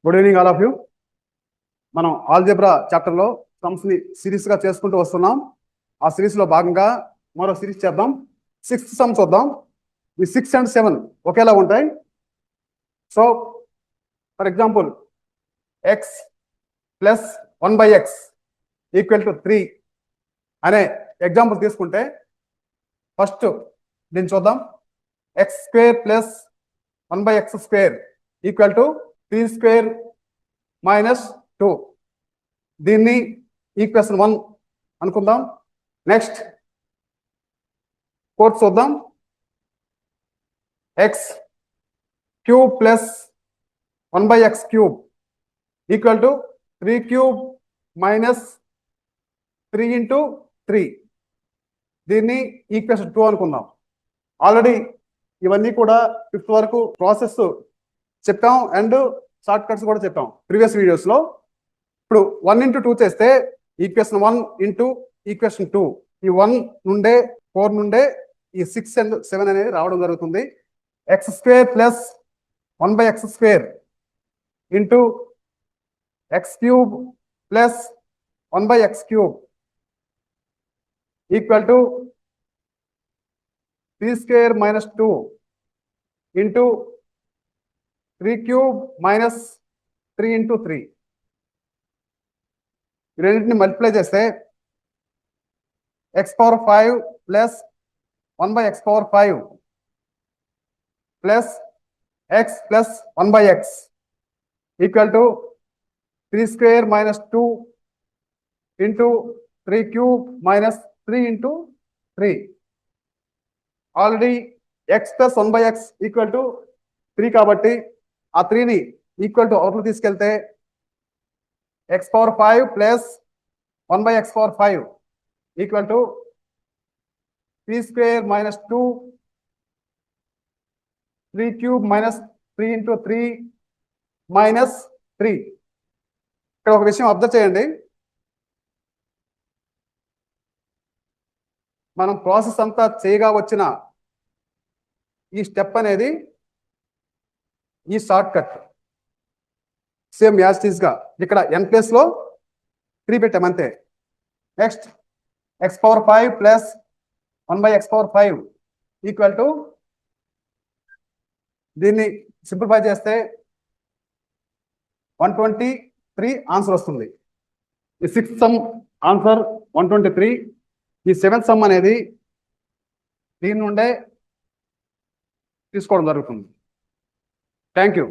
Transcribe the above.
Good evening all of you. మనం algebra చాప్టర్లో సమ్స్ని సిరీస్గా చేసుకుంటూ వస్తున్నాం. ఆ సిరీస్లో భాగంగా మరో సిరీస్ చేద్దాం. 6th సమ్ చూద్దాం. ఈ 6 and 7 ఒకేలా ఉంటాయి. So for example X plus 1/x equal to 3 అనే ఎగ్జాంపుల్ తీసుకుంటే ఫస్ట్ దీన్ని చూద్దాం. X square plus 1/x² equal to 3² - 2. దీన్ని ఈక్వేషన్ 1 అనుకుందాం. నెక్స్ట్ ఫోర్త్ చూద్దాం. X cube plus 1/x³ equal to 3³ - 3 × 3. దీన్ని ఈక్వేషన్ 2 అనుకుందాం. ఆల్రెడీ ఇవన్నీ కూడా 5th వరకు ప్రాసెస్ చెప్పాం అండ్ షార్ట్ కట్స్ కూడా చెప్పాం ప్రీవియస్ వీడియోస్లో. ఇప్పుడు 1 × 2 చేస్తే ఈక్వేషన్ 1 × ఈక్వేషన్ 2, ఈ 1 నుండే 4 నుండే ఈ 6 and 7 అనేది రావడం జరుగుతుంది. x² plus 1/x² into x³ plus 1/x³ equal to 3² - 2 into 3³ - 3 × 3. రెండింటిని మల్టిప్లై చేస్తే x⁵ plus 1/x⁵ plus x plus 1/x equal to 3² - 2 into 3³ - 3 × 3. Already x plus 1/x equal to 3 కాబట్టి ఆ 3ని ఈక్వల్ టు అవతల తీసుకెళ్తే x⁵ plus 1/x⁵ equal to 3² - 2 3³ - 3 × 3 - 3. ఇక్కడ ఒక విషయం observe చేయండి. మనం ప్రాసెస్ అంతా చేయగా వచ్చిన ఈ స్టెప్ అనేది ఈ short cut same as it is గా ఇక్కడ n ప్లేస్లో 3 పెట్టాం అంతే. Next x⁵ plus 1/x⁵ equal to దీన్ని సింప్లిఫై చేస్తే 123 ఆన్సర్ వస్తుంది. ఈ 6th సమ్ ఆన్సర్ 123. ఈ 7th సమ్ అనేది దీని నుండే తీసుకోవడం జరుగుతుంది. Thank you.